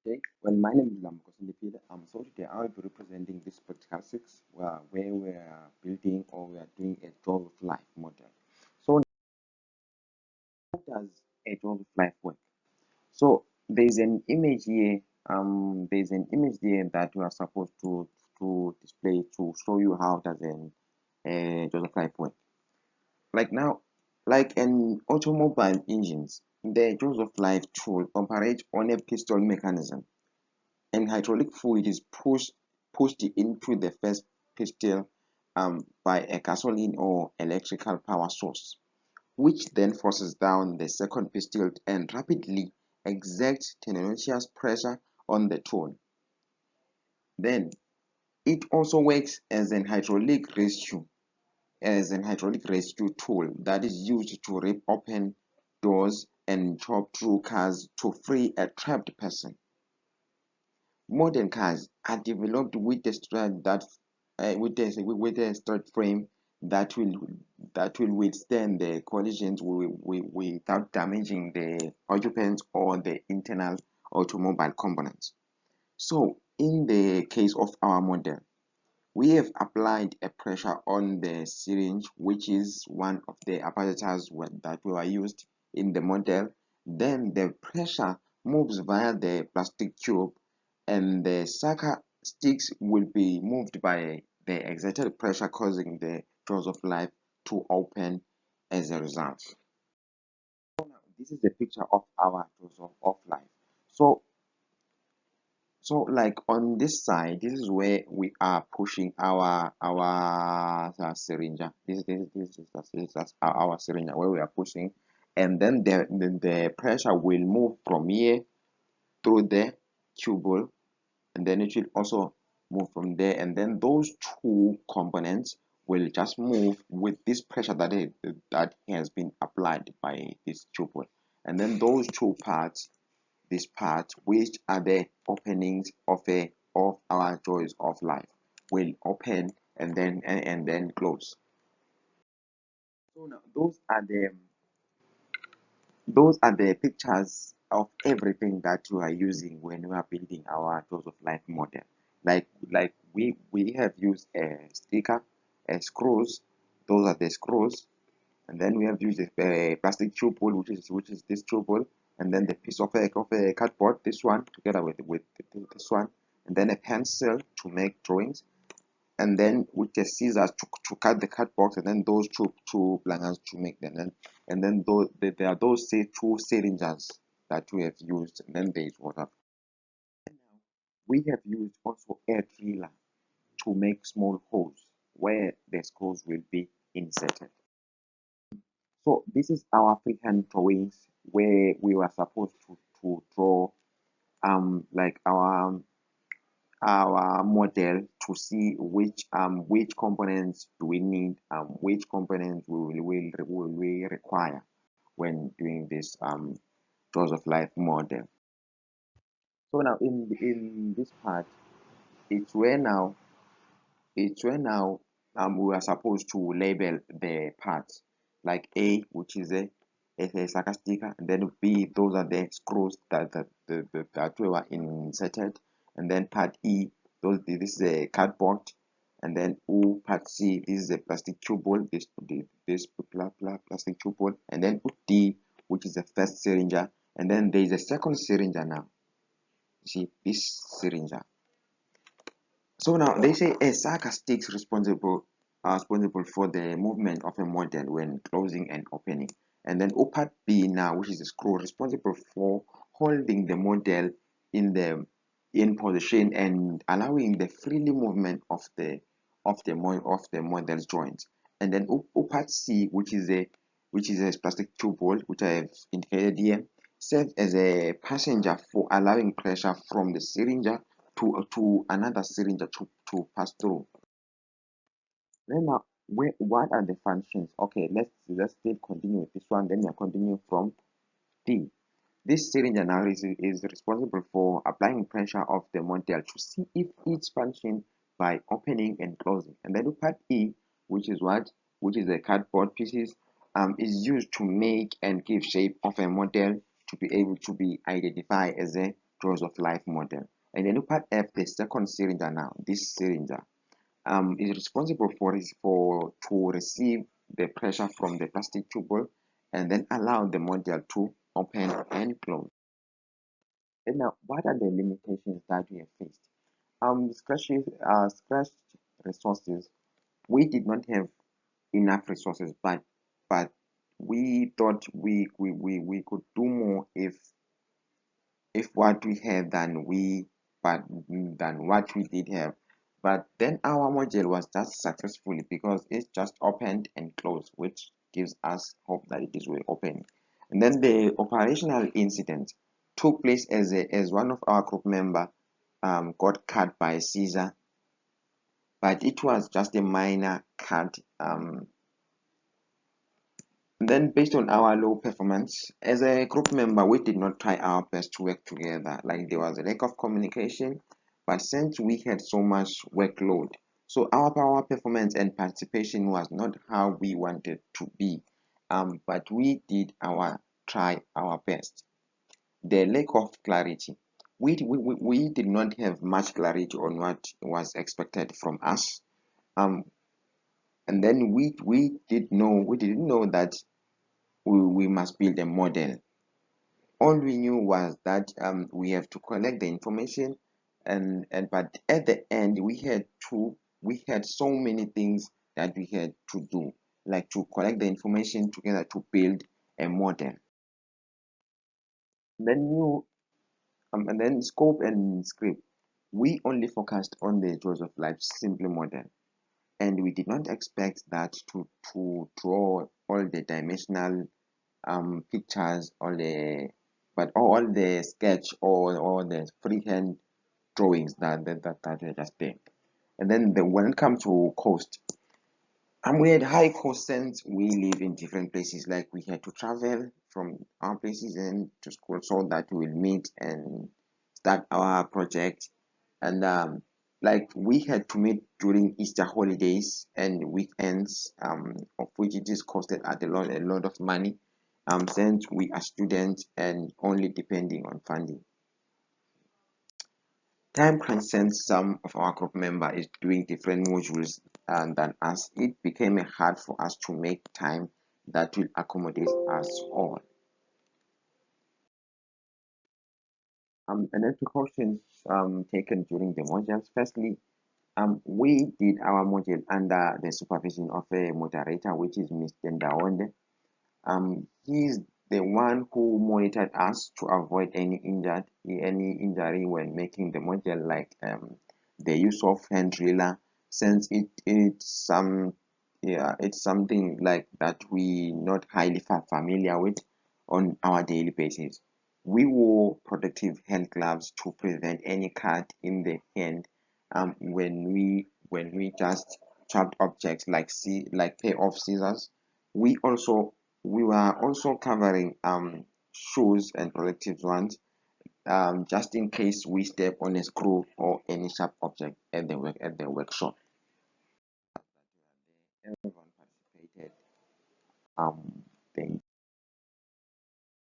Okay, well, my name is Lamko Sindipile. So today I'll be representing this practical six where we are building or we are doing a job of life model. So how does a job of life work? So there's an image here. There's an image there that we are supposed to display to show you how does a job of life work. Like now, like an automobile engines, the jaws of life tool operates on a piston mechanism and hydraulic fluid is pushed into the first piston by a gasoline or electrical power source, which then forces down the second piston and rapidly exerts tenacious pressure on the tool. Then it also works as an hydraulic rescue tool that is used to rip open doors and chop through cars to free a trapped person. Modern cars are developed with a strut frame that will withstand the collisions without damaging the occupants or the internal automobile components. So, in the case of our model, we have applied a pressure on the syringe, which is one of the apparatus that were used in the model. Then the pressure moves via the plastic tube, and the sucker sticks will be moved by the exerted pressure, causing the jaws of life to open as a result. So now, this is a picture of our jaws of life. So like on this side, this is where we are pushing our syringe. That's our syringe where we are pushing, and then the pressure will move from here through the tubule, and then it will also move from there, and then those two components will just move with this pressure that has been applied by this tubule, and then those two parts, this part, which are the openings of our joys of life, will open and then close. So now those are the pictures of everything that we are using when we are building our joys of life model. Like we have used a sticker, a screws. Those are the screws, and then we have used a plastic tube hole, which is this tube hole, and then the piece of a cardboard, this one together with this one, and then a pencil to make drawings, and then with the scissors to cut the cardboard, and then those two plangers to make them, and then there are those say two syringes that we have used, and then there is water. We have used also air driller to make small holes where the screws will be inserted. So this is our freehand drawings where we were supposed to draw like our model to see which components do we need, which components will we require when doing this jaws of life model. So now in this part, it's where now we are supposed to label the parts, like A, which is a sucker sticker, and then B, those are the screws that were inserted, and then part E, this is a cardboard, and then O, part C, this is a plastic tube hole, this plastic tube hole, and then D, which is the first syringe, and then there is a second syringe now. You see this syringe. So now they say a sucker sticks responsible for the movement of a model when closing and opening, and then O part B now, which is the screw, responsible for holding the model in position and allowing the freely movement of the model's joints, and then O part C, which is a plastic tube hole, which I have indicated here, serves as a passenger for allowing pressure from the syringe to another syringe to pass through. Then now, what are the functions? Okay, let's still continue with this one. Then we continue from D. This syringe now is responsible for applying pressure of the model to see if each function by opening and closing. And then part E, which is the cardboard pieces, is used to make and give shape of a model to be able to be identified as a Jaws of Life model. And then part F, the second cylinder now, this cylinder is responsible for to receive the pressure from the plastic tube and then allow the module to open and close. And now, what are the limitations that we have faced? Scratched resources. We did not have enough resources, but we thought we could do more if what we had than what we did have. But then our module was just successful because it just opened and closed, which gives us hope that it is will open. And then the operational incident took place as one of our group member got cut by Caesar, but it was just a minor cut. Then, based on our low performance, as a group member, we did not try our best to work together. Like there was a lack of communication, but since we had so much workload, so our performance and participation was not how we wanted to be. But we did try our best. The lack of clarity. We did not have much clarity on what was expected from us. And then we didn't know that we must build a model. All we knew was that we have to collect the information, and but at the end we had so many things that we had to do, like to collect the information together to build a model. Then you and then scope and script. We only focused on the Jaws of Life simple model, and we did not expect that to draw all the dimensional pictures, all the sketch or all the freehand drawings that were just there. And then when it comes to cost, we had high cost since we live in different places. Like we had to travel from our places and to school so that we will meet and start our project. And like we had to meet during Easter holidays and weekends, of which it is costed at a lot of money, since we are students and only depending on funding. Time constraints. Some of our group member is doing different modules than us. It became hard for us to make time that will accommodate us all. And then precautions taken during the modules. Firstly, we did our module under the supervision of a moderator, which is Mr. Ndaonde. He's the one who monitored us to avoid any injury when making the module, like the use of hand driller, since it's something like that we not highly familiar with on our daily basis. We wore protective hand gloves to prevent any cut in the hand when we just chopped objects like pair of scissors. We were also covering shoes and protective ones, just in case we step on a screw or any sharp object at the workshop. Everyone participated.